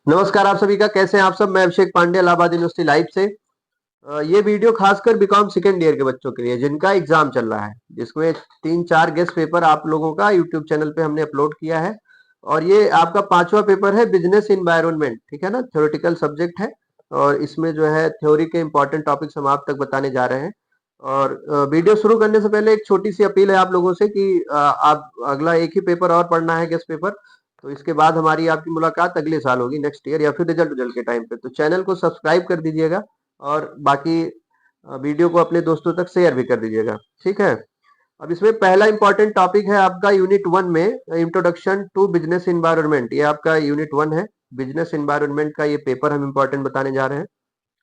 नमस्कार आप सभी का, कैसे हैं आप सब। मैं अभिषेक पांडे, इलाहाबाद यूनिवर्सिटी लाइव से। ये वीडियो खासकर बीकॉम सेकेंड ईयर के बच्चों के लिए जिनका एग्जाम चल रहा है, जिसमें 3-4 गेस्ट पेपर आप लोगों का यूट्यूब चैनल पे हमने अपलोड किया है। और ये आपका 5वां पेपर है, बिजनेस इन्वायरमेंट। ठीक है ना, थ्योरेटिकल सब्जेक्ट है। और इसमें जो है थ्योरी के इंपॉर्टेंट टॉपिक्स हम आप तक बताने जा रहे हैं। और वीडियो शुरू करने से पहले एक छोटी सी अपील है आप लोगों से कि आप अगला एक ही पेपर और पढ़ना है, गेस्ट पेपर। तो इसके बाद हमारी आपकी मुलाकात अगले साल होगी, नेक्स्ट ईयर या फिर रिजल्ट के टाइम पे। तो चैनल को सब्सक्राइब कर दीजिएगा और बाकी वीडियो को अपने दोस्तों तक शेयर भी कर दीजिएगा। ठीक है। अब इसमें पहला इंपॉर्टेंट टॉपिक है आपका यूनिट 1 में, इंट्रोडक्शन टू बिजनेस एनवायरनमेंट। ये आपका यूनिट 1 है। बिजनेस एनवायरनमेंट का ये पेपर हम इंपॉर्टेंट बताने जा रहे हैं।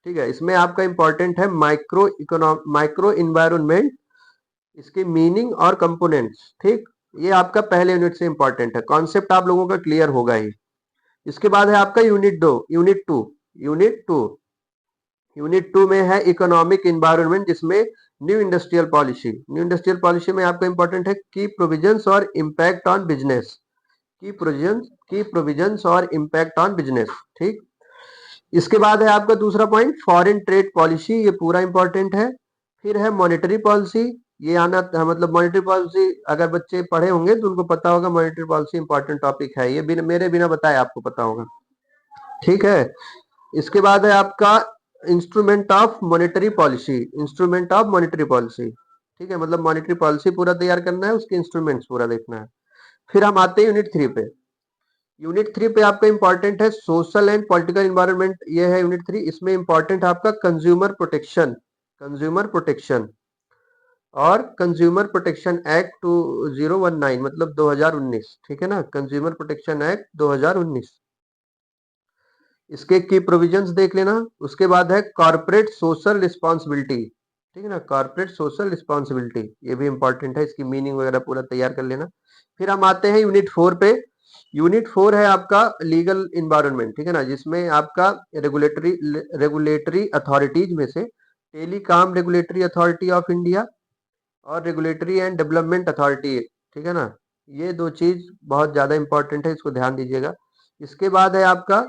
ठीक है। इसमें आपका इंपॉर्टेंट है माइक्रो इन्वायरमेंट, इसकी मीनिंग और कंपोनेंट्स। ठीक, ये आपका पहले यूनिट से इंपॉर्टेंट है। कॉन्सेप्ट आप लोगों का क्लियर होगा ही। इसके बाद है आपका यूनिट टू में है इकोनॉमिक इन्वायरमेंट, जिसमें न्यू इंडस्ट्रियल पॉलिसी में आपका इंपॉर्टेंट है की प्रोविजंस और इम्पैक्ट ऑन बिजनेस। की प्रोविजंस और इम्पैक्ट ऑन बिजनेस। ठीक। इसके बाद है आपका दूसरा पॉइंट फॉरेन ट्रेड पॉलिसी, ये पूरा इंपॉर्टेंट है। फिर है मॉनेटरी पॉलिसी। ये आना मतलब मॉनेटरी पॉलिसी अगर बच्चे पढ़े होंगे तो उनको पता होगा, मॉनेटरी पॉलिसी इंपॉर्टेंट टॉपिक है। ये मेरे बिना बताए आपको पता होगा। ठीक है। इसके बाद है आपका इंस्ट्रूमेंट ऑफ मॉनेटरी पॉलिसी। ठीक है, मतलब मॉनेटरी पॉलिसी पूरा तैयार करना है, उसके इंस्ट्रूमेंट्स पूरा देखना है। फिर हम आते हैं यूनिट 3 पे आपका इंपॉर्टेंट है सोशल एंड पॉलिटिकल इन्वायरमेंट। ये है यूनिट 3। इसमें इंपॉर्टेंट है आपका कंज्यूमर प्रोटेक्शन और कंज्यूमर प्रोटेक्शन एक्ट 2019, मतलब 2019। ठीक है ना, कंज्यूमर प्रोटेक्शन एक्ट 2019, इसके की प्रोविजंस देख लेना। उसके बाद है कॉर्पोरेट सोशल रिस्पॉन्सिबिलिटी। ठीक है ना, कॉर्पोरेट सोशल रिस्पॉन्सिबिलिटी, ये भी इंपॉर्टेंट है, इसकी मीनिंग वगैरह पूरा तैयार कर लेना। फिर हम आते हैं यूनिट 4 पे। यूनिट 4 है आपका लीगल इन्वायरमेंट। ठीक है ना, जिसमें आपका रेगुलेटरी अथॉरिटीज में से telecom regulatory authority of India और रेगुलेटरी एंड डेवलपमेंट अथॉरिटी। ठीक है ना, ये दो चीज बहुत ज्यादा इंपॉर्टेंट है, इसको ध्यान दीजिएगा। इसके बाद है आपका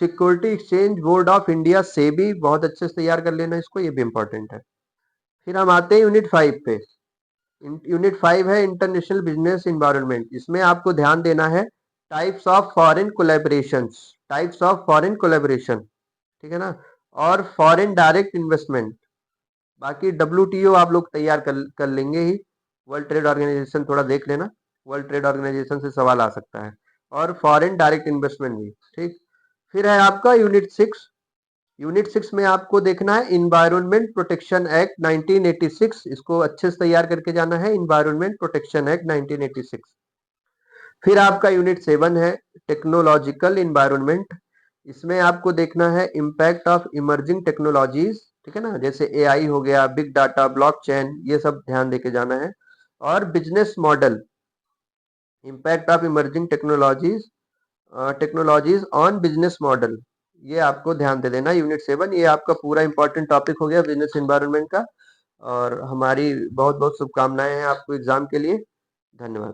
security exchange board of India, से भी बहुत अच्छे से तैयार कर लेना इसको, ये भी इंपॉर्टेंट है। फिर हम आते हैं यूनिट 5 पे। यूनिट 5 है इंटरनेशनल बिजनेस इन्वायरमेंट। इसमें आपको ध्यान देना है टाइप्स ऑफ फॉरेन कोलैबोरेशन। ठीक है ना, और फॉरेन डायरेक्ट इन्वेस्टमेंट। बाकी WTO आप लोग तैयार कर लेंगे ही। वर्ल्ड ट्रेड ऑर्गेनाइजेशन थोड़ा देख लेना, वर्ल्ड ट्रेड ऑर्गेनाइजेशन से सवाल आ सकता है। और फॉरेन डायरेक्ट इन्वेस्टमेंट भी। ठीक। फिर है आपका यूनिट 6 में आपको देखना है इन्वायरमेंट प्रोटेक्शन एक्ट 1986। इसको अच्छे से तैयार करके जाना है, इन्वायरमेंट प्रोटेक्शन एक्ट 1986। फिर आपका यूनिट 7 है टेक्नोलॉजिकल इन्वायरमेंट। इसमें आपको देखना है इम्पैक्ट ऑफ इमर्जिंग टेक्नोलॉजीज। ठीक है ना, जैसे AI हो गया, बिग डाटा, ब्लॉकचेन, ये सब ध्यान देके जाना है। और business model, impact of emerging technologies on business model, ये आपको ध्यान दे देना। यूनिट 7 ये आपका पूरा इंपॉर्टेंट टॉपिक हो गया बिजनेस एनवायरनमेंट का। और हमारी बहुत बहुत शुभकामनाएं हैं आपको एग्जाम के लिए। धन्यवाद।